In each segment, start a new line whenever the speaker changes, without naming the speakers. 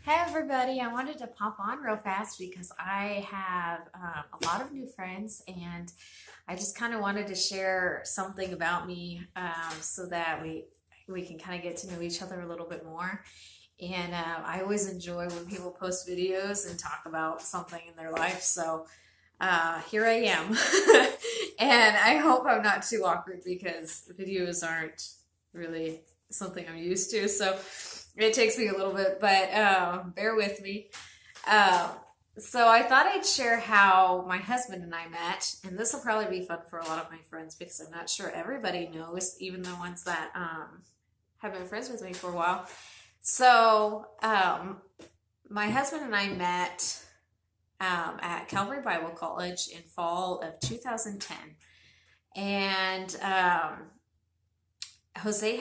Hey everybody, I wanted to pop on real fast because I have a lot of new friends and I just kind of wanted to share something about me so that we can kind of get to know each other a little bit more. And I always enjoy when people post videos and talk about something in their life. So here I am. And I hope I'm not too awkward because videos aren't really something I'm used to. So it takes me a little bit, but bear with me. Uh, so I thought I'd share how my husband and I met, and this will probably be fun for a lot of my friends because I'm not sure everybody knows, even the ones that have been friends with me for a while. So my husband and I met at Calvary Bible College in fall of 2010, and Jose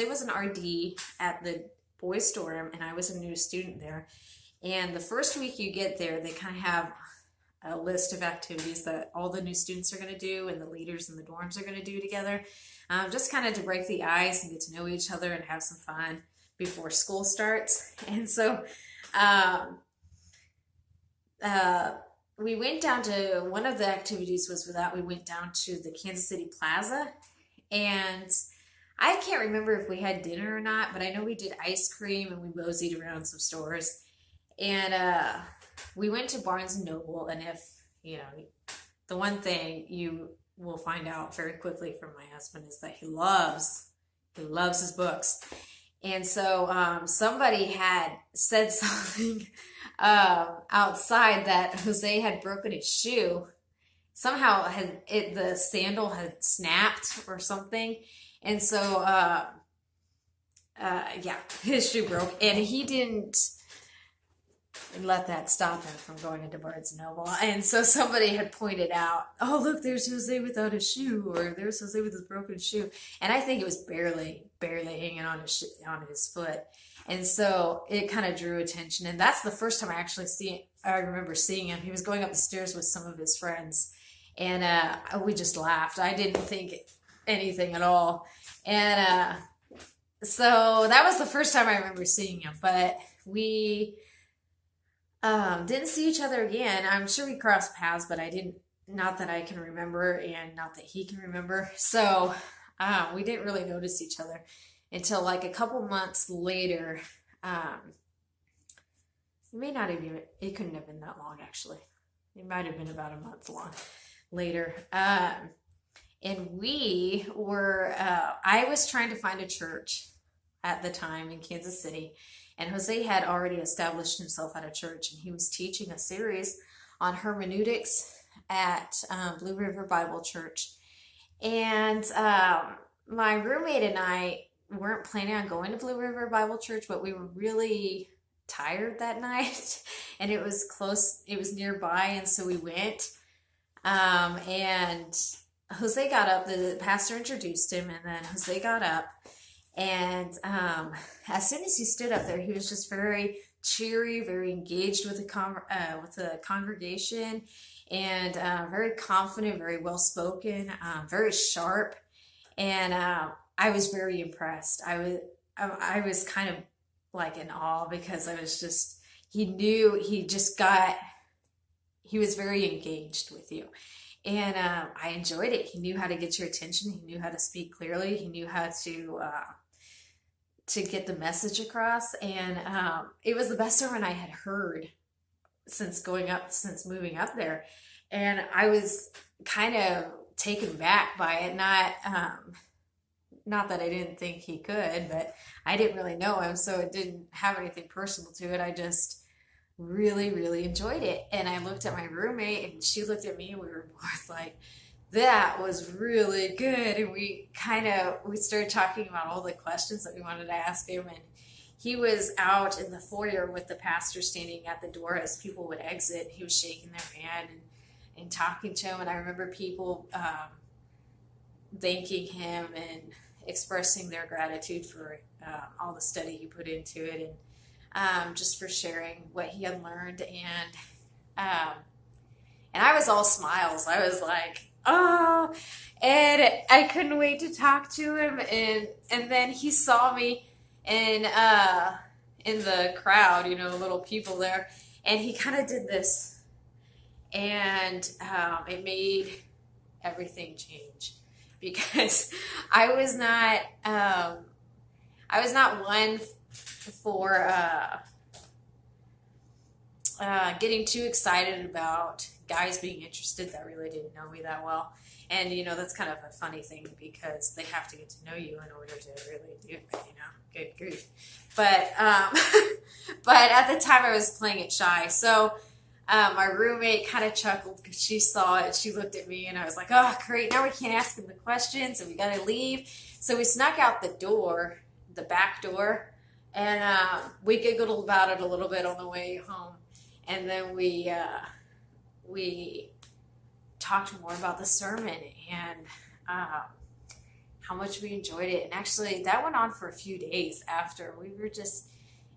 was an RD at the boys' dorm, and I was a new student there. And the first week you get there, they kind of have a list of activities that all the new students are going to do and the leaders in the dorms are going to do together, just kind of to break the ice and get to know each other and have some fun before school starts. And so we went down to one of the activities was that we went down to the Kansas City Plaza, and I can't remember if we had dinner or not, but I know we did ice cream and we moseyed around some stores. And we went to Barnes and Noble, and if, you know, the one thing you will find out very quickly from my husband is that he loves his books. And so somebody had said something outside that Jose had broken his shoe. Somehow the sandal had snapped or something. And so, yeah, his shoe broke, and he didn't let that stop him from going into Barnes and Noble. And so somebody had pointed out, oh, look, there's Jose without a shoe, or there's Jose with his broken shoe. And I think it was barely hanging on his foot. And so it kind of drew attention. And that's the first time I remember seeing him. He was going up the stairs with some of his friends, and we just laughed. I didn't think anything at all. And so that was the first time I remember seeing him, but we didn't see each other again. I'm sure we crossed paths, but not that I can remember and not that he can remember. So we didn't really notice each other until like a couple months later. It couldn't have been that long, actually. It might have been about a month long later. And we were, I was trying to find a church at the time in Kansas City, and Jose had already established himself at a church, and he was teaching a series on hermeneutics at Blue River Bible Church. And my roommate and I weren't planning on going to Blue River Bible Church, but we were really tired that night, and it was close, it was nearby, and so we went. And Jose got up, the pastor introduced him, and then Jose got up, and as soon as he stood up there, he was just very cheery, very engaged with the congregation, and very confident, very well spoken, very sharp, and I was very impressed. I was kind of like in awe because I was just, he was very engaged with you. And I enjoyed it. He knew how to get your attention. He knew how to speak clearly. He knew how to get the message across. And it was the best sermon I had heard since moving up there. And I was kind of taken back by it. Not that I didn't think he could, but I didn't really know him, so it didn't have anything personal to it. I just really enjoyed it. And I looked at my roommate, and she looked at me, and we were both like, that was really good. And we started talking about all the questions that we wanted to ask him. And he was out in the foyer with the pastor standing at the door as people would exit. He was shaking their hand and talking to him. And I remember people thanking him and expressing their gratitude for all the study he put into it, and just for sharing what he had learned. And I was all smiles. I was like, oh, and I couldn't wait to talk to him. And then he saw me, and in the crowd, little people there, and he kind of did this, and it made everything change because I was not one for getting too excited about guys being interested that really didn't know me that well. And, that's kind of a funny thing because they have to get to know you in order to really do it, good grief. But, but at the time I was playing it shy. So my roommate kind of chuckled because she saw it. She looked at me and I was like, oh, great. Now we can't ask him the questions and we got to leave. So we snuck out the back door, and we giggled about it a little bit on the way home. And then we talked more about the sermon and how much we enjoyed it. And actually, that went on for a few days after.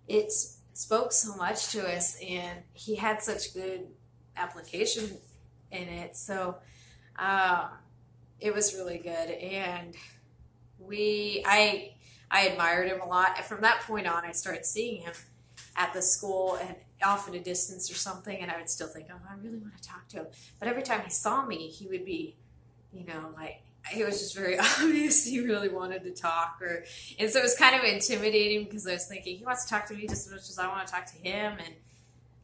It spoke so much to us, and he had such good application in it. So it was really good. And I admired him a lot. From that point on, I started seeing him at the school and off at a distance or something, and I would still think, oh, I really want to talk to him. But every time he saw me, he would be, it was just very obvious he really wanted to talk. And so it was kind of intimidating because I was thinking, he wants to talk to me just as much as I want to talk to him, and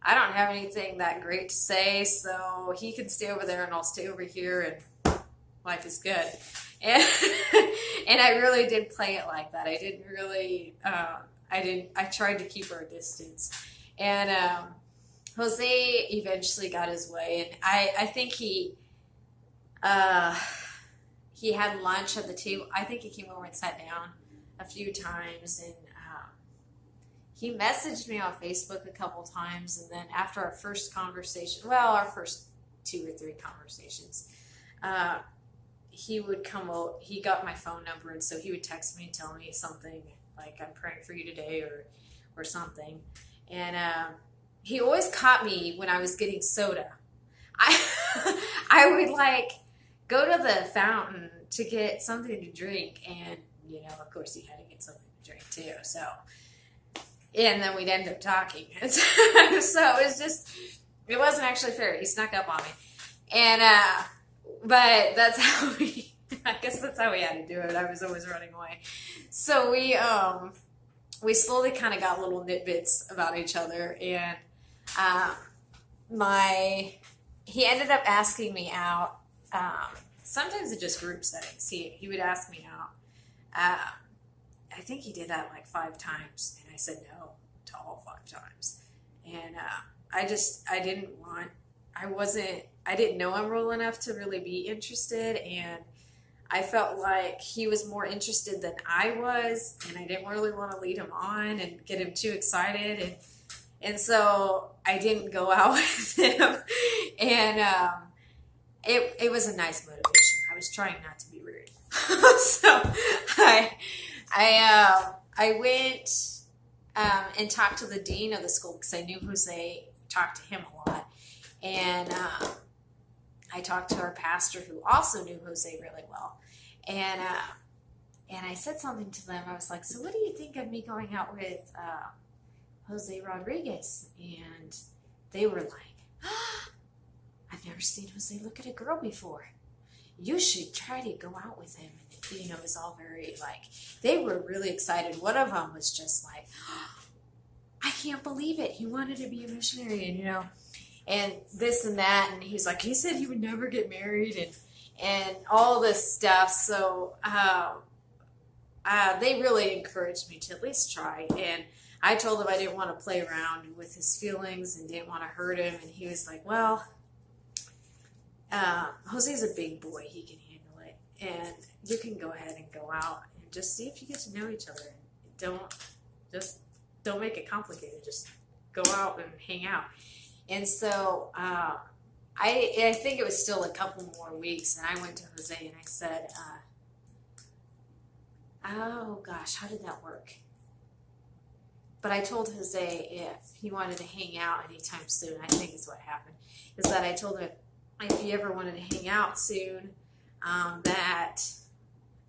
I don't have anything that great to say, so he can stay over there and I'll stay over here, and life is good. And and I really did play it like that. I didn't really, I tried to keep our distance. And Jose eventually got his way, and I think he had lunch at the table. I think he came over and sat down a few times, and he messaged me on Facebook a couple times, and then after our first conversation, our first 2 or 3 conversations, he would come out. He got my phone number, and so he would text me and tell me something like, I'm praying for you today, or something. And he always caught me when I was getting soda. I would go to the fountain to get something to drink, and of course he had to get something to drink too. So, and then we'd end up talking. So it wasn't actually fair. He snuck up on me, and but that's how I guess that's how we had to do it. I was always running away. So we slowly kind of got little nitbits about each other, and he ended up asking me out. Sometimes in just group settings, he would ask me out. I think he did that 5 times, and I said no to all 5 times. And I didn't know him well enough to really be interested, and I felt like he was more interested than I was, and I didn't really want to lead him on and get him too excited, and so I didn't go out with him. And it was a nice motivation. I was trying not to be rude. So I went and talked to the dean of the school because I knew Jose, talked to him a lot, and I talked to our pastor who also knew Jose really well, and I said something to them. I was like, so what do you think of me going out with Jose Rodriguez? And they were like, oh, I've never seen Jose look at a girl before. You should try to go out with him. And it was all very they were really excited. One of them was just like, oh, I can't believe it. He wanted to be a missionary, and this and that. And he's like, he said he would never get married, and all this stuff. So they really encouraged me to at least try. And I told him I didn't want to play around with his feelings and didn't want to hurt him. And he was like, well, Jose's a big boy. He can handle it. And you can go ahead and go out and just see if you get to know each other. Don't make it complicated. Just go out and hang out. And so I think it was still a couple more weeks, and I went to Jose and I said, oh gosh, how did that work? But I told Jose if he wanted to hang out anytime soon, I think is what happened, is that I told him if he ever wanted to hang out soon, that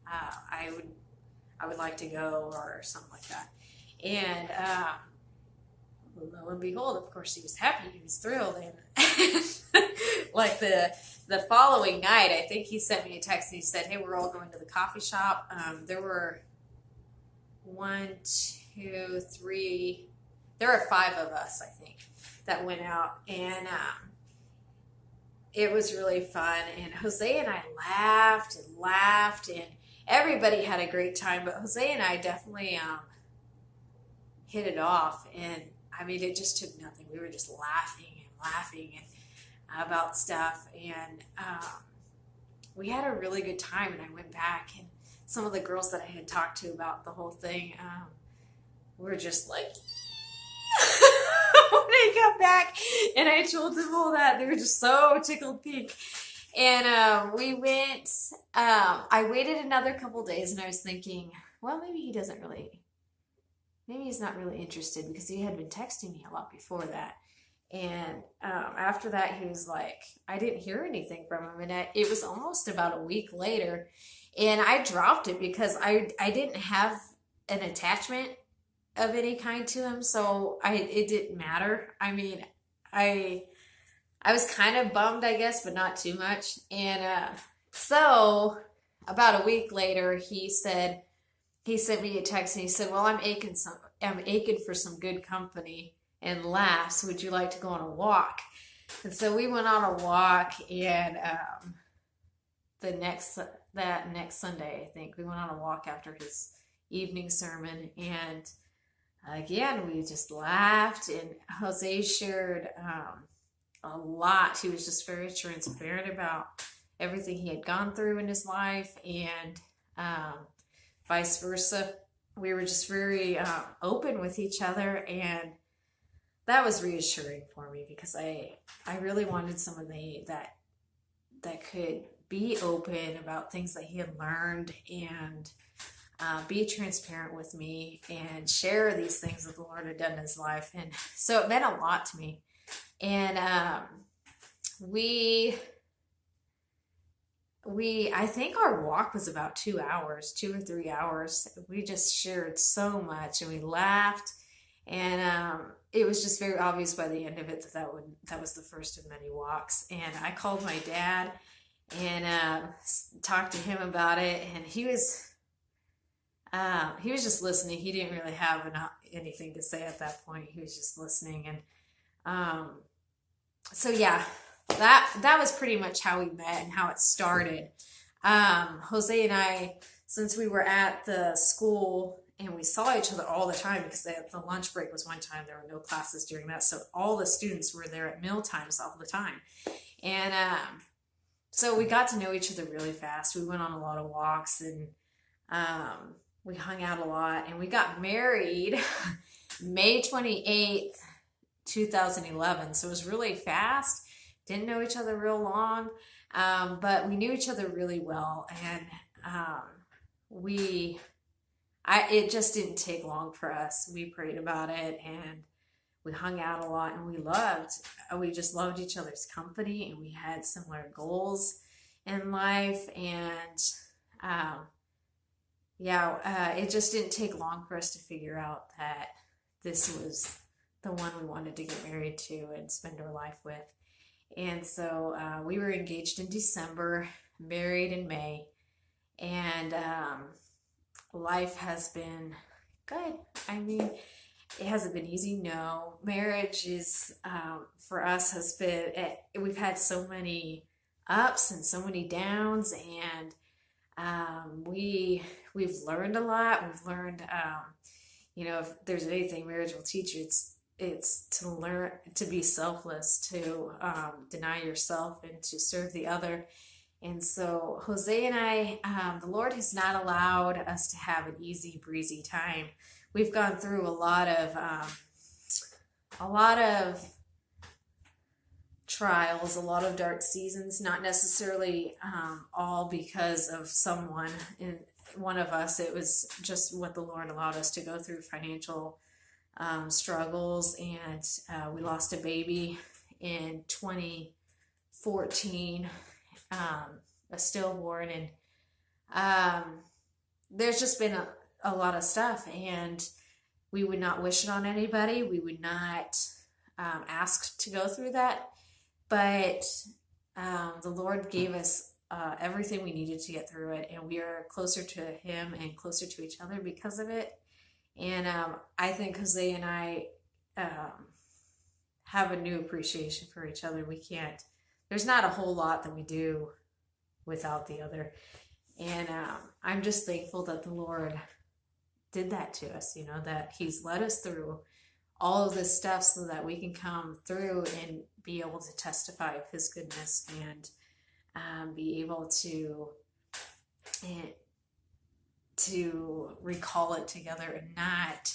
I would like to go or something like that. And lo and behold, of course, he was happy. He was thrilled. And like the following night, I think he sent me a text and he said, hey, we're all going to the coffee shop. There were 1, 2, 3, there were 5 of us, I think, that went out. And it was really fun. And Jose and I laughed and laughed, and everybody had a great time. But Jose and I definitely hit it off. And I mean, it just took nothing. We were just laughing about stuff. And we had a really good time. And I went back, and some of the girls that I had talked to about the whole thing were just like, when I got back and I told them all that, they were just so tickled pink. And we went, I waited another couple days, and I was thinking, well, maybe he's not really interested, because he had been texting me a lot before that. And after that, he was like, I didn't hear anything from him. And it was almost about a week later, and I dropped it because I didn't have an attachment of any kind to him, so it didn't matter. I mean, I was kind of bummed, I guess, but not too much. And so about a week later, he sent me a text, and he said, well, I'm aching for some good company and laughs. Would you like to go on a walk? And so we went on a walk, and that next Sunday, I think, we went on a walk after his evening sermon, and again, we just laughed, and Jose shared a lot. He was just very transparent about everything he had gone through in his life, and vice versa. We were just very open with each other, and that was reassuring for me, because I really wanted somebody that could be open about things that he had learned, and be transparent with me and share these things that the Lord had done in his life. And so it meant a lot to me. And I think our walk was about 2 hours, 2 or 3 hours. We just shared so much, and we laughed. And it was just very obvious by the end of it that was the first of many walks. And I called my dad and talked to him about it, and he was just listening. He didn't really have anything to say at that point. He was just listening. And so yeah, that was pretty much how we met and how it started. Jose and I, since we were at the school and we saw each other all the time, because the lunch break was one time, there were no classes during that, so all the students were there at meal times all the time. And so we got to know each other really fast. We went on a lot of walks, and we hung out a lot, and we got married May 28th, 2011. So it was really fast. Didn't know each other real long, but we knew each other really well. And it just didn't take long for us. We prayed about it, and we hung out a lot, and we just loved each other's company, and we had similar goals in life. And it just didn't take long for us to figure out that this was the one we wanted to get married to and spend our life with. And so we were engaged in December, married in May, and life has been good. I mean, it hasn't been easy, no. Marriage is, for us, we've had so many ups and so many downs, and we've learned a lot. We've learned, if there's anything marriage will teach you, it's to learn to be selfless, to deny yourself, and to serve the other. And so Jose and I, the Lord has not allowed us to have an easy breezy time. We've gone through a lot of trials, a lot of dark seasons, not necessarily all because of someone in one of us. It was just what the Lord allowed us to go through, financial struggles, and we lost a baby in 2014, a stillborn, and there's just been a lot of stuff, and we would not wish it on anybody. We would not asked to go through that, but the Lord gave us everything we needed to get through it, and we are closer to Him and closer to each other because of it. And I think Jose and I have a new appreciation for each other. There's not a whole lot that we do without the other. And I'm just thankful that the Lord did that to us, that He's led us through all of this stuff so that we can come through and be able to testify of His goodness and be able to recall it together and not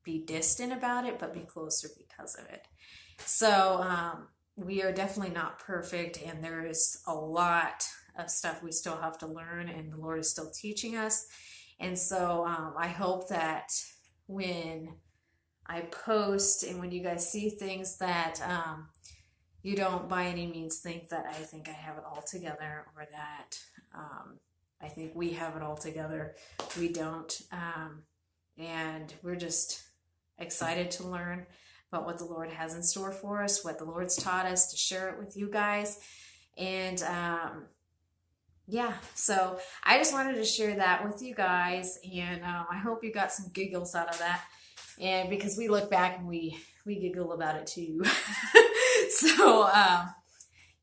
be distant about it, but be closer because of it. So we are definitely not perfect, and there is a lot of stuff we still have to learn, and the Lord is still teaching us. And so I hope that when I post and when you guys see things that you don't by any means think that I think I have it all together, or that I think we have it all together. We don't. And we're just excited to learn about what the Lord has in store for us, what the Lord's taught us, to share it with you guys. And yeah, so I just wanted to share that with you guys, and I hope you got some giggles out of that, and because we look back and we giggle about it too. So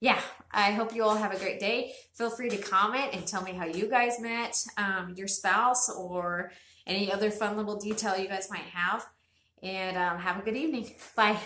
yeah, I hope you all have a great day. Feel free to comment and tell me how you guys met your spouse, or any other fun little detail you guys might have, and have a good evening. Bye.